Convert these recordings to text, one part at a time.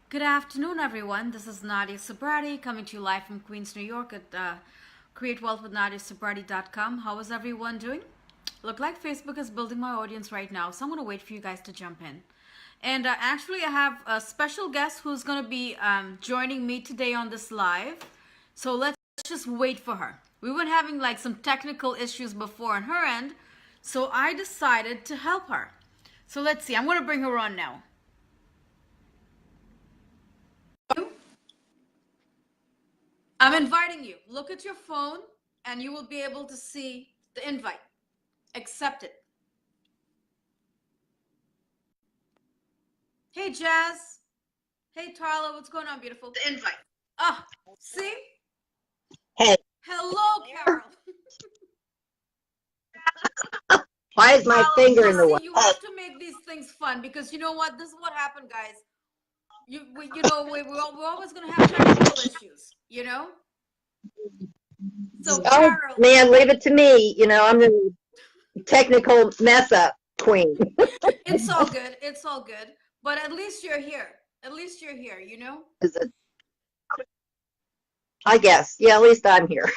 Good afternoon, everyone. This is Nadia Sobrati coming to you live from Queens, New York at createwealthwithnadiasobrati.com. How is everyone doing? Look like Facebook is building my audience right now, so I'm going to wait for you guys to jump in. And actually, I have a special guest who's going to be joining me today on this live. So let's just wait for her. We were having like some technical issues before on her end, so I decided to help her. So let's see. I'm going to bring her on now. I'm inviting you. Look at your phone and you will be able to see the invite. Accept it. Hey, Jazz. Hey, Tarla. What's going on, beautiful? The invite. Ah, see? Hey. Hello, Carol. Why is my finger in the way? You have to make these things fun because you know what? This is what happened, guys. We're always going to have technical issues, you know? So, Oh, Carol. man, leave it to me. I'm the technical mess up queen. It's all good. It's all good. But at least you're here. At least you're here, you know? I guess. Yeah, at least I'm here.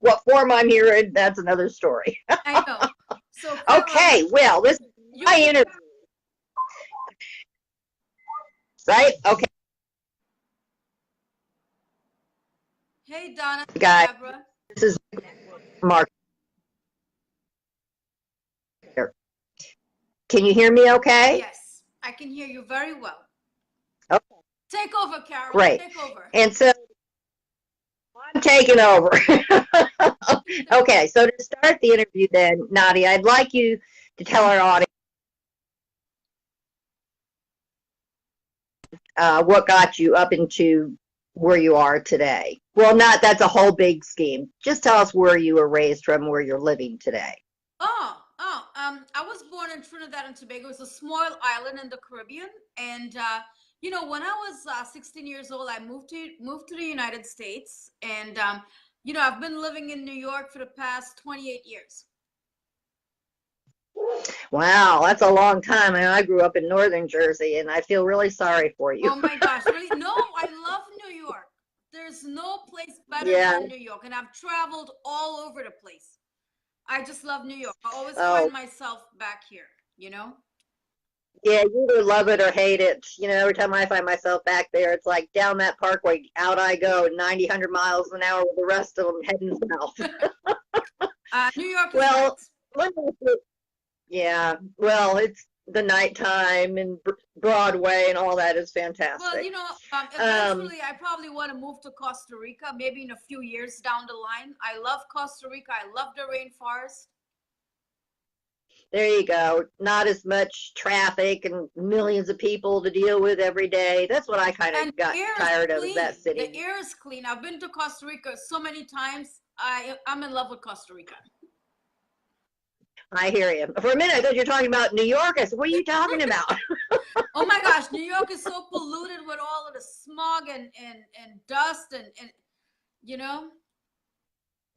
What form I'm here in, that's another story. I know. So, Carol, okay, well, this is my interview. Right? Okay. Hey, Donna. Guys, Deborah. this is Mark. Can you hear me okay? Yes, I can hear you very well. Okay. Take over, Carol. Great. Take over. And so I'm taking over. Okay, so to start the interview then, Nadia, I'd like you to tell our audience what got you up into where you are today. Well, that's a whole big scheme. Just tell us where you were raised from, where you're living today. I was born in Trinidad and Tobago. It's a small island in the Caribbean. And, when I was 16 years old, I moved to the United States. And, I've been living in New York for the past 28 years. Wow, that's a long time. I grew up in northern Jersey, and I feel really sorry for you. Oh, my gosh. Really? No, I love New York. There's no place better than New York. And I've traveled all over the place. I just love New York. I always find myself back here, you know? Yeah, you either love it or hate it. Every time I find myself back there, it's like down that parkway, out I go, 90, 100 miles an hour with the rest of them heading south. New York is nice. Yeah, well, it's the nighttime and Broadway and all that is fantastic. Well, eventually I probably want to move to Costa Rica, maybe in a few years down the line. I love Costa Rica. I love the rainforest. There you go. Not as much traffic and millions of people to deal with every day. That's what I kind of got tired of, that city. The air is clean. I've been to Costa Rica so many times. I'm in love with Costa Rica. I hear you. For a minute, I thought you were talking about New York. I said, what are you talking about? Oh my gosh, New York is so polluted with all of the smog and dust and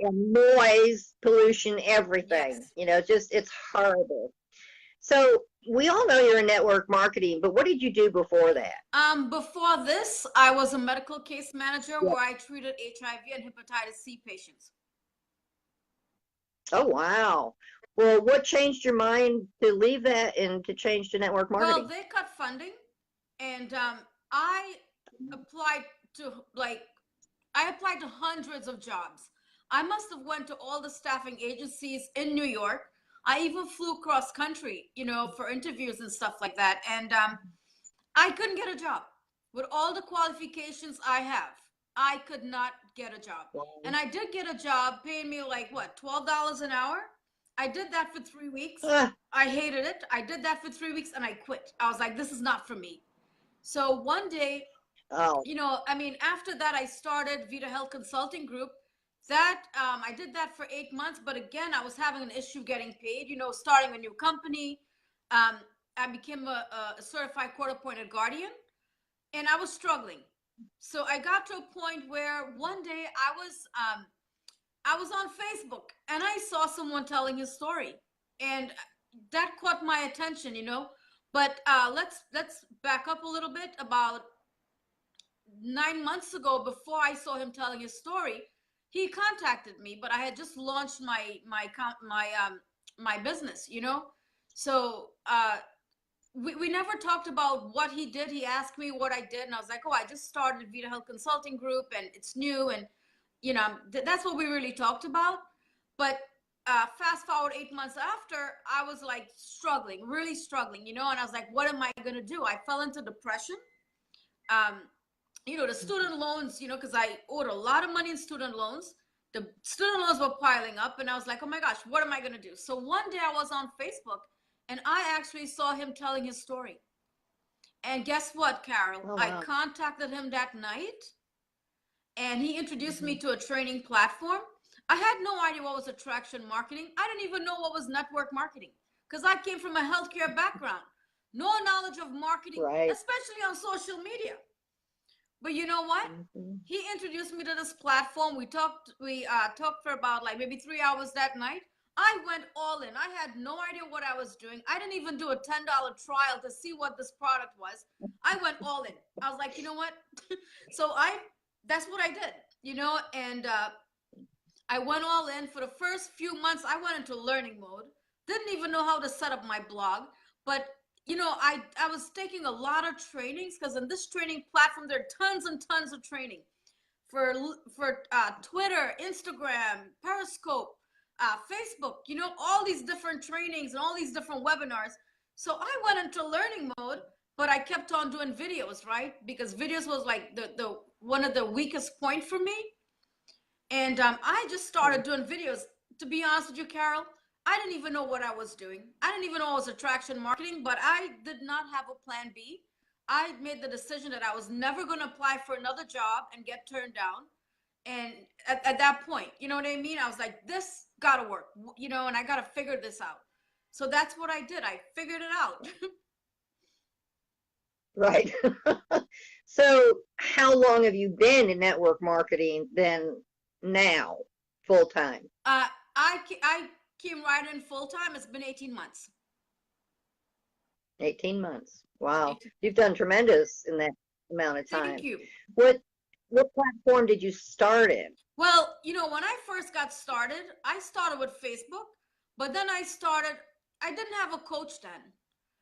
and noise, pollution, everything. Yes. It's horrible. So we all know you're in network marketing, but what did you do before that? Before this, I was a medical case manager where I treated HIV and hepatitis C patients. Oh, wow. Well, what changed your mind to leave that and to change to network marketing? Well, they cut funding, and I applied to hundreds of jobs. I must have went to all the staffing agencies in New York. I even flew cross country, for interviews and stuff like that. And I couldn't get a job. With all the qualifications I have, I could not get a job. And I did get a job paying me like, what, $12 an hour? I did that for 3 weeks. I hated it. I did that for 3 weeks and I quit. I was like, this is not for me. So one day, after that, I started Vita Health Consulting Group. That I did that for 8 months, but again, I was having an issue getting paid. Starting a new company. I became a certified court-appointed guardian, and I was struggling. So I got to a point where one day I was on Facebook and I saw someone telling his story, and that caught my attention. But let's back up a little bit about 9 months ago, before I saw him telling his story, he contacted me, but I had just launched my business, you know. So we never talked about what he did. He asked me what I did, and I was like, oh, I just started Vita Health Consulting Group, and it's new, and you know, that's what we really talked about. But fast forward 8 months after, I was like struggling, really struggling, you know, and I was like, what am I gonna do? I fell into depression. Um, you know, the student loans, you know, because I owed a lot of money in student loans. The student loans were piling up, and I was like, oh my gosh, what am I going to do? So one day I was on Facebook, and I actually saw him telling his story. And guess what, Carol? Oh, I wow. contacted him that night, and he introduced me Mhm. to a training platform. I had no idea what was attraction marketing. I didn't even know what was network marketing because I came from a healthcare background. No knowledge of marketing, Right. especially on social media. But you know what? Mhm. He introduced me to this platform. We talked for about like maybe 3 hours that night. I went all in. I had no idea what I was doing. I didn't even do a $10 trial to see what this product was. I went all in. I was like, you know what? So that's what I did, you know, and I went all in. For the first few months. I went into learning mode. Didn't even know how to set up my blog, but you know, I was taking a lot of trainings because in this training platform there are tons and tons of training for Twitter, Instagram, Periscope, Facebook. You know, all these different trainings and all these different webinars. So I went into learning mode, but I kept on doing videos, right? Because videos was like the one of the weakest point for me. And I just started doing videos. To be honest with you, Carol, I didn't even know what I was doing. I didn't even know it was attraction marketing, but I did not have a plan B. I made the decision that I was never going to apply for another job and get turned down. And at that point, you know what I mean? I was like, this got to work, you know, and I got to figure this out. So that's what I did. I figured it out. Right. So how long have you been in network marketing then now, full time? I came right in full time. It's been 18 months. 18 months. Wow. 18. You've done tremendous in that amount of Thank time. you. What what platform did you start in? Well, you know, when I first got started, I started with Facebook, but then I didn't have a coach then.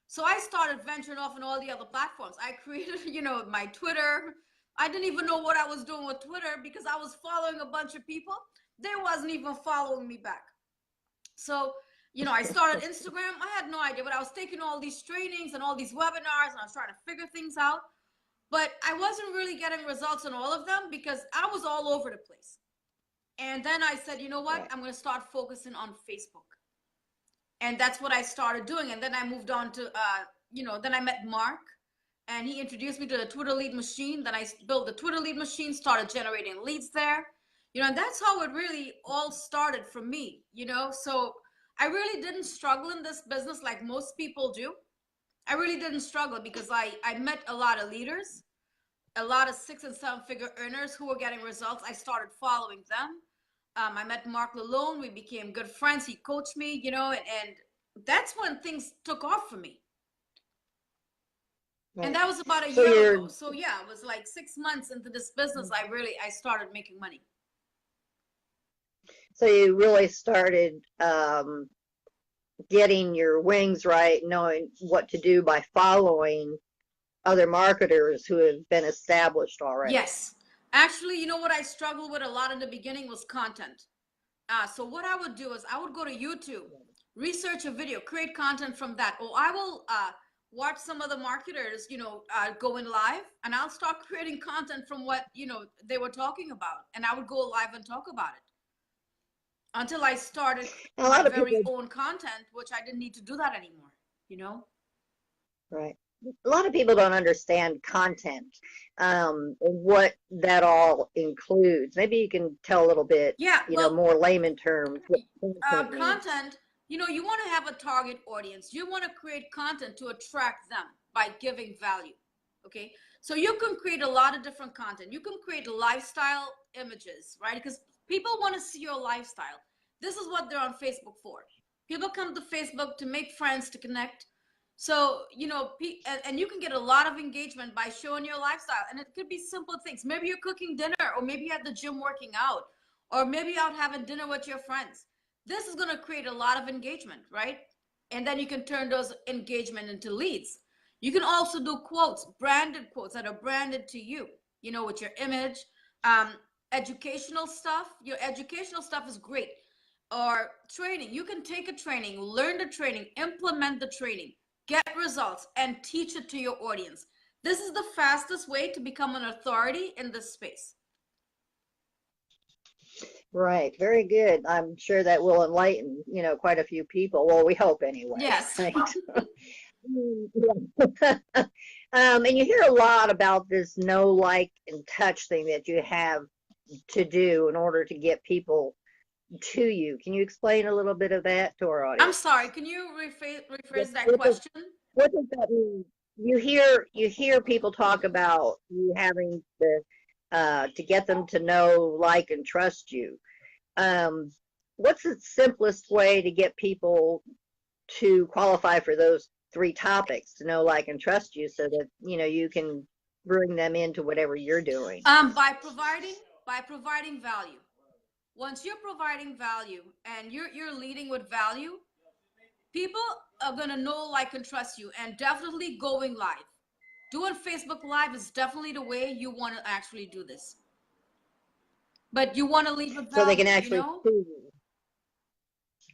So I started venturing off on all the other platforms. I created, you know, my Twitter. I didn't even know what I was doing with Twitter because I was following a bunch of people. They wasn't even following me back. So, you know, I started Instagram. I had no idea, but I was taking all these trainings and all these webinars and I was trying to figure things out. But I wasn't really getting results on all of them because I was all over the place. And then I said, you know what? Right. I'm going to start focusing on Facebook. And that's what I started doing. And then I moved on to, you know, then I met Mark and he introduced me to the Twitter lead machine. Then I built the Twitter lead machine, started generating leads there, you know, and that's how it really all started for me, you know. So I really didn't struggle in this business like most people do. I really didn't struggle because I met a lot of leaders, a lot of 6 and 7 figure earners who were getting results. I started following them. I met Mark Lalone. We became good friends. He coached me, you know, and that's when things took off for me. And Right. that was about a So year you're ago. So yeah, it was like 6 months into this business. I started making money. so you really started getting your wings right, knowing what to do by following other marketers who have been established already. Yes. Actually, you know what I struggled with a lot in the beginning was content. So what I would do is I would go to YouTube, research a video, create content from that. Or I will watch some other marketers, you know, going live, and I'll start creating content from what, you know, they were talking about, and I would go live and talk about it until I started A my lot of very people, own content, which I didn't need to do that anymore. You know? right. A lot of people don't understand content, and what that all includes. Maybe you can tell a little bit, Yeah. you know, Well, more layman terms what content means. content, you know, you want to have a target audience. You want to create content to attract them by giving value. Okay. So you can create a lot of different content. You can create lifestyle images, right? Because people want to see your lifestyle. This is what they're on Facebook for. People come to Facebook to make friends, to connect. So, and you can get a lot of engagement by showing your lifestyle. And it could be simple things. Maybe you're cooking dinner, or maybe you're at the gym working out, or maybe out having dinner with your friends. This is going to create a lot of engagement, right? And then you can turn those engagement into leads. You can also do quotes, branded quotes that are branded to you, with your image. Um, Educational stuff. Your educational stuff is great. Or training. You can take a training, learn the training, implement the training, get results, and teach it to your audience. This is the fastest way to become an authority in this space. Right. Very good. I'm sure that will enlighten, quite a few people. Well, we hope anyway. Yes. Right. And you hear a lot about this know, like, and touch thing that you have to do in order to get people to you. Can you explain a little bit of that to our I'm audience? sorry, can you rephrase that What does, question? what does that mean? You hear people talk about you having to get them to know, like, and trust you. Um, what's the simplest way to get people to qualify for those three topics, to know, like, and trust you, so that you can bring them into whatever you're doing? By providing value. Once you're providing value and you're leading with value, people are gonna know, like, and trust you, and definitely going live. Doing Facebook Live is definitely the way you want to actually do this. But you want to lead with So they can value, actually see you,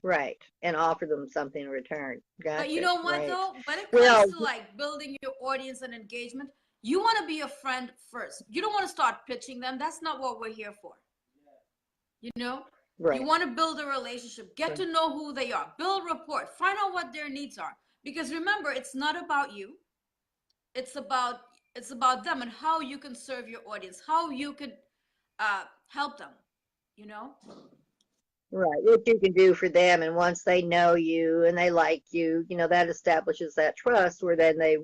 right, and offer them something in return. But you Gotcha. know what, Right. though? When it comes Well, to like building your audience and engagement, you want to be a friend first. You don't want to start pitching them. That's not what we're here for. You know, you right. want to build a relationship, get to know who they are, build rapport, find out what their needs are. Because remember, it's not about you. It's about them and how you can serve your audience, how you could help them. You know. Right, what you can do for them, and once they know you and they like you, that establishes that trust, where then they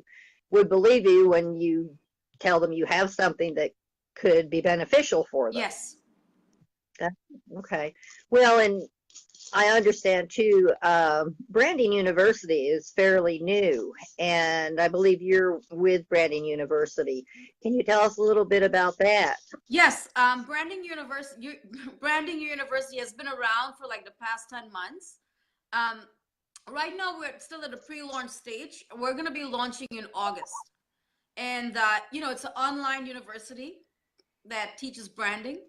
would believe you when you tell them you have something that could be beneficial for them. Yes. That- Okay. Well, and I understand too, Branding University is fairly new, and I believe you're with Branding University. Can you tell us a little bit about that? Yes, Branding University has been around for like the past 10 months. Um, right now, we're still at the pre-launch stage. We're going to be launching in August. And, it's an online university that teaches branding,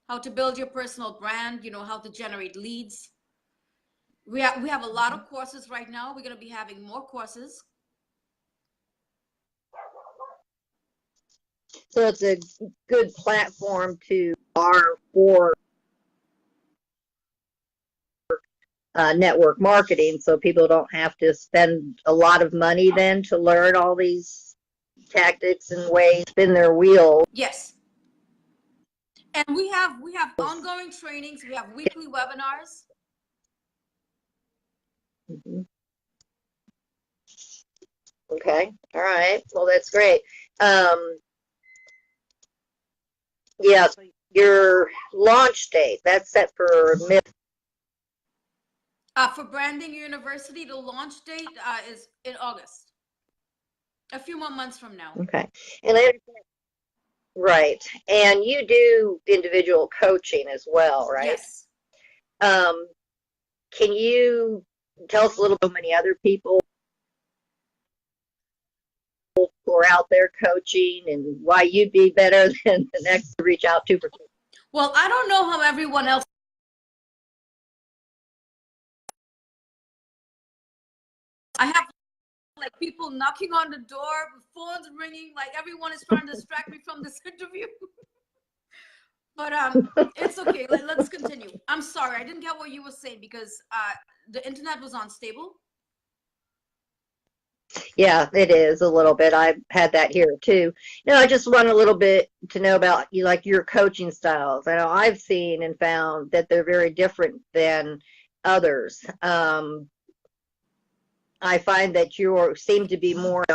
how to build your personal brand, how to generate leads. We have a lot of courses right now. We're going to be having more courses. So it's a good platform to are for network marketing, so people don't have to spend a lot of money then to learn all these tactics and ways, spin their wheels. Yes. And we have ongoing trainings. We have weekly webinars. Mhm. Okay, all right, well, that's great. Yeah, so your launch date, that's set for mid. For Branding University, the launch date is in August, a few more months from now. Okay, and right, and you do individual coaching as well, right? Yes. Um, can you tell us a little bit how many other people who are out there coaching, and why you'd be better than the next to reach out to? Well, I don't know how everyone else. I have like people knocking on the door, phones ringing, like everyone is trying to distract me from this interview. But it's okay. Let's continue. I'm sorry, I didn't get what you were saying because the internet was unstable. Yeah, it is a little bit. I've had that here too. No, I just want a little bit to know about you, like your coaching styles. I know I've seen and found that they're very different than others. I find that you seem to be more,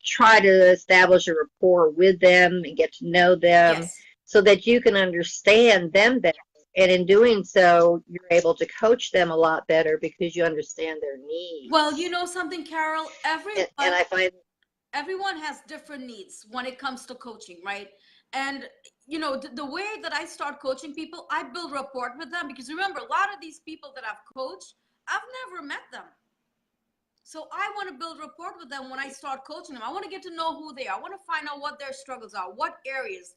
try to establish a rapport with them and get to know them Yes. so that you can understand them better And in doing so, you're able to coach them a lot better because you understand their Well, you needs. know something, Carol? And I find, Everyone has different needs when it comes to coaching, right? And the way that I start coaching people, I build rapport with them, because remember, a lot of these people that I've coached, I've never met them. So I want to build rapport with them when I start coaching them. I want to get to know who they are. I want to find out what their struggles are, what areas,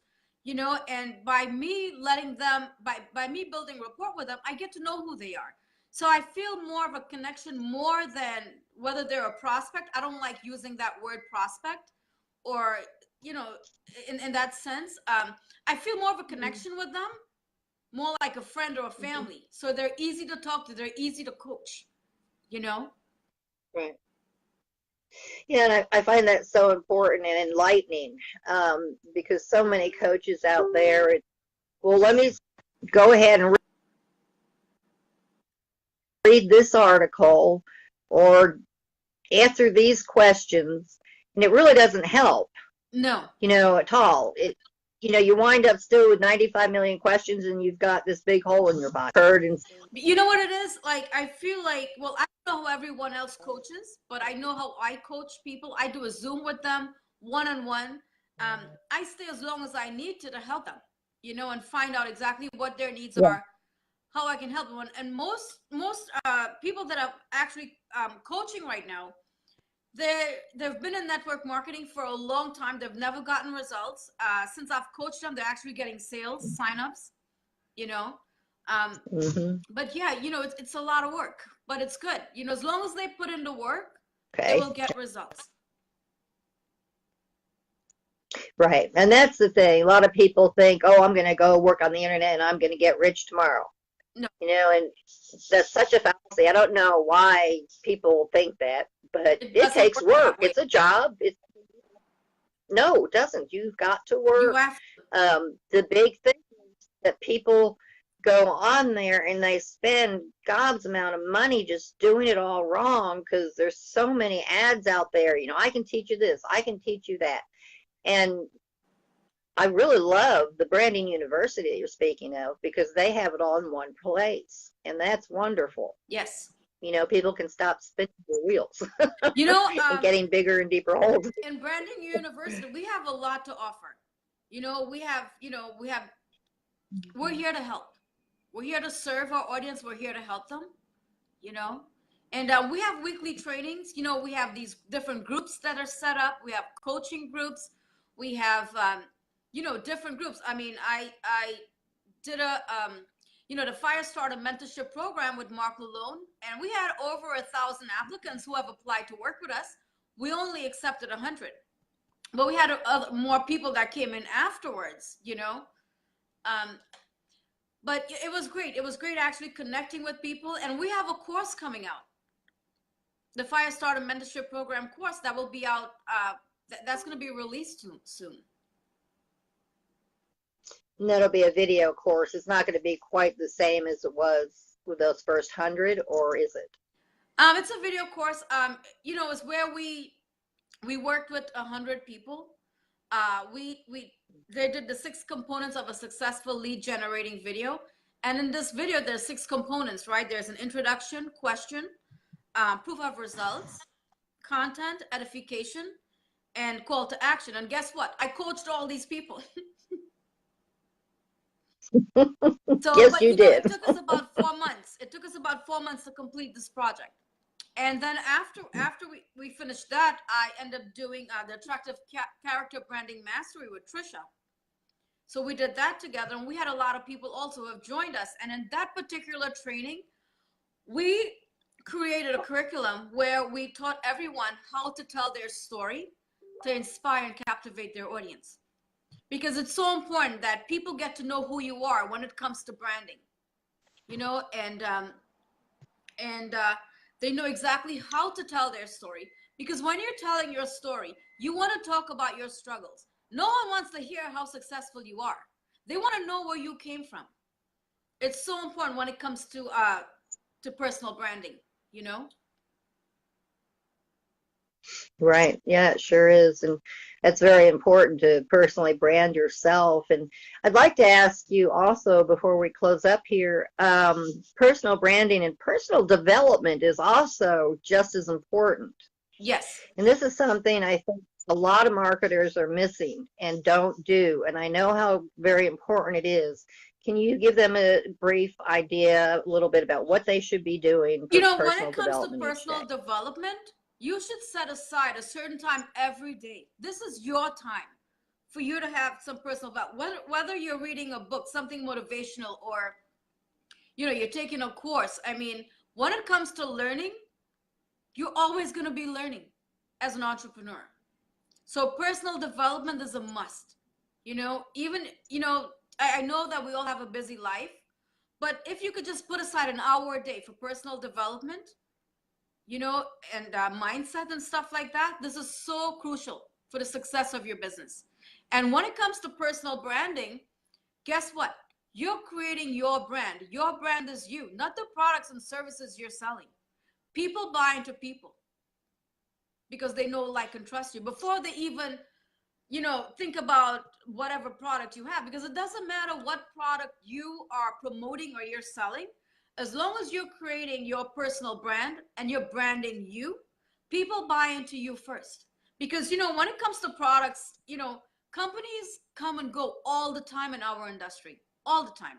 and by me letting them, by me building rapport with them, I get to know who they are. So I feel more of a connection more than whether they're a prospect. I don't like using that word prospect, or, you know, in that sense. I feel more of a connection with them, more like a friend or a family. So they're easy to talk to, they're easy to coach, you know? right. Yeah, and I find that so important and enlightening, because so many coaches out there, well, let me go ahead and read this article or answer these questions, and it really doesn't help, No. at all. You wind up still with 95 million questions, and you've got this big hole in your body. Heard and You know what it is? Like, I feel like, well, I don't know how everyone else coaches, but I know how I coach people. I do a Zoom with them, one on one. I stay as long as I need to help them, and find out exactly what their needs yeah, are, how I can help them. And most people that are actually coaching right now, they've been in network marketing for a long time. They've never gotten results. Since I've coached them, they're actually getting sales signups. You know, um, hmm but yeah, it's a lot of work, but it's good. As long as they put in the work, they okay, will get results. right. And that's the thing. A lot of people think, oh, I'm going to go work on the internet and I'm going to get rich tomorrow. No, And that's such a fallacy. I don't know why people think that, but it it doesn't takes work that work. way. It's a job. No, it doesn't. You've got to You work. have The big thing is that people go on there and they spend God's amount of money just doing it all wrong because there's so many ads out there. I can teach you this, I can teach you that. And I really love the branding university you're speaking of because they have it all in one place. And that's wonderful. yes. People can stop spinning the wheels You know, and getting bigger and deeper holes. in Branding University, we have a lot to offer. We're here to help. We're here to serve our audience. We're here to help them. You know, and we have weekly trainings. We have these different groups that are set up. We have coaching groups. We have different groups. I mean, I did the Firestarter mentorship program with Mark Lalone, and we had over 1,000 applicants who have applied to work with us. We only accepted 100, but we had more people that came in afterwards. Um, but it was great. It was great actually connecting with people, and we have a course coming out, the Firestarter mentorship program course that will be out. That's going to be released soon. And that'll be a video course. It's not going to be quite the same as it was with those first 100, or is it? It's a video course. It's where we worked with 100 people. They did the 6 components of a successful lead generating video, and in this video, there's 6 components. Right? There's an introduction, question, proof of results, content, edification, and call to action. And guess what? I coached all these people. So, Yes, but you did. it took us about 4 months. It took us about 4 months to complete this project. And then after we finished that, I ended up doing the attractive character branding mastery with Trisha. So we did that together, and we had a lot of people also who have joined us. And in that particular training, we created a curriculum where we taught everyone how to tell their story to inspire and captivate their audience. Because it's so important that people get to know who you are when it comes to branding, and they know exactly how to tell their story. Because when you're telling your story, you want to talk about your struggles. No one wants to hear how successful you are. They want to know where you came from. It's so important when it comes to personal branding, you know? Right. Yeah, it sure is. And that's very important to personally brand yourself. And I'd like to ask you also before we close up here, personal branding and personal development is also just as important. Yes. And this is something I think a lot of marketers are missing and don't do. And I know how very important it is. Can you give them a brief idea, a little bit about what they should be doing You for know, when personal it comes to development each personal day? development, you should set aside a certain time every day. This is your time for you to have some personal development. Whether you're reading a book, something motivational, or you're taking a course. I mean, when it comes to learning, you're always going to be learning as an entrepreneur. So personal development is a must. Even, I know that we all have a busy life, but if you could just put aside an hour a day for personal development, and mindset and stuff like that, this is so crucial for the success of your business. And when it comes to personal branding, guess what? You're creating your brand. Your brand is you, not the products and services you're selling. People buy into people because they know, like, and trust you before they even think about whatever product you have, because it doesn't matter what product you are promoting or you're selling. As long as you're creating your personal brand and you're branding you, people buy into you first. Because when it comes to products, companies come and go all the time in our industry, all the time.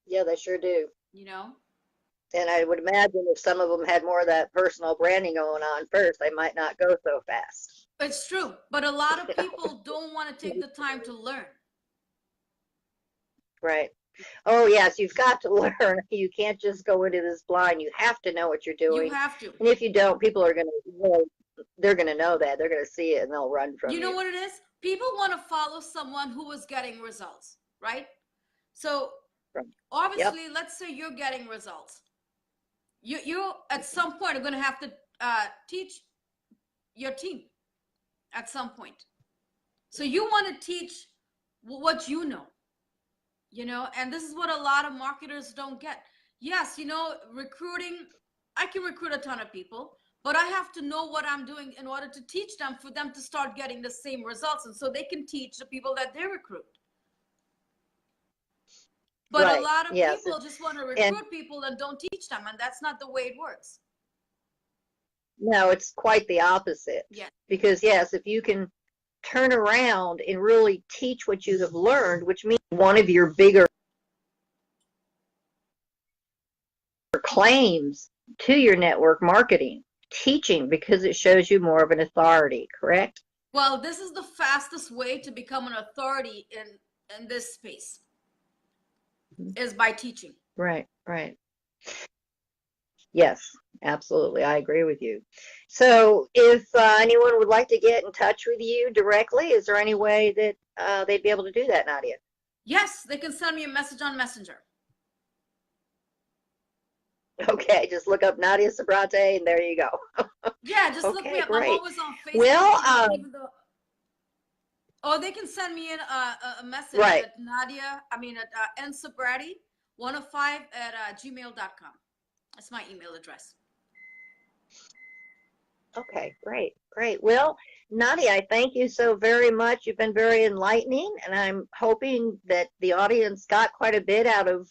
Yeah, they sure do. you know And I would imagine if some of them had more of that personal branding going on first, they might not go so fast. it's true, but a lot of people don't want to take the time to learn. Right. Oh, yes, you've got to learn. You can't just go into this blind. You have to know what you're You doing. have to. And if you don't, people are going to, they're going to know that. They're going to see it and they'll run from You know you. what it is? People want to follow someone who is getting results, right? So Yep. obviously, let's say you're getting results. You at some point are going to have to teach your team at some point. So you want to teach what and this is what a lot of marketers don't get. Yes, recruiting, I can recruit a ton of people, but I have to know what I'm doing in order to teach them, for them to start getting the same results, and so they can teach the people that they recruit. But a Right. lot of Yes. people just want to And recruit people and don't teach them, and that's not the way it works. no, it's quite the opposite. Yeah. Because, yes, if you can turn around and really teach what you have learned, which means one of your bigger claims to your network marketing, teaching, because it shows you more of an authority, correct? Well, this is the fastest way to become an authority in this space, is by teaching. Right, right. Yes, absolutely. I agree with you. So if anyone would like to get in touch with you directly, is there any way that they'd be able to do that, Nadia? Yes, they can send me a message on Messenger. Okay, just look up Nadia Sabrate and there you go. Yeah, just look me Okay, up. I'm great. always on Facebook, Well, even though. Or they can send me a message right. at nsabrati105 at gmail.com. That's my email address. Okay, great, great. Well, Nadia, I thank you so very much. You've been very enlightening, and I'm hoping that the audience got quite a bit out of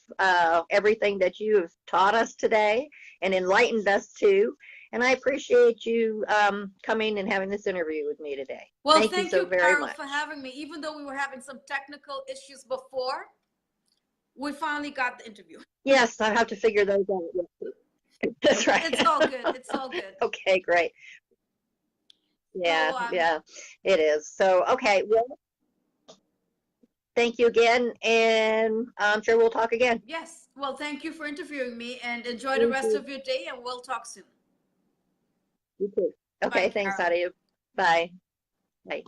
everything that you have taught us today and enlightened us too. And I appreciate you coming and having this interview with me today. Well, Thank you so very Earl, much. for having me. Even though we were having some technical issues before, we finally got the interview. Yes, I have to figure those out. That's right. It's all good. It's all good. Okay, great. Yeah, So, yeah, it is. So, okay, well, thank you again, and I'm sure we'll talk again. yes. Well, thank you for interviewing me, and enjoy the Thank rest you. of your day, and we'll talk soon. You too. Okay, Bye, thanks, Carol. Nadia. Bye. Bye.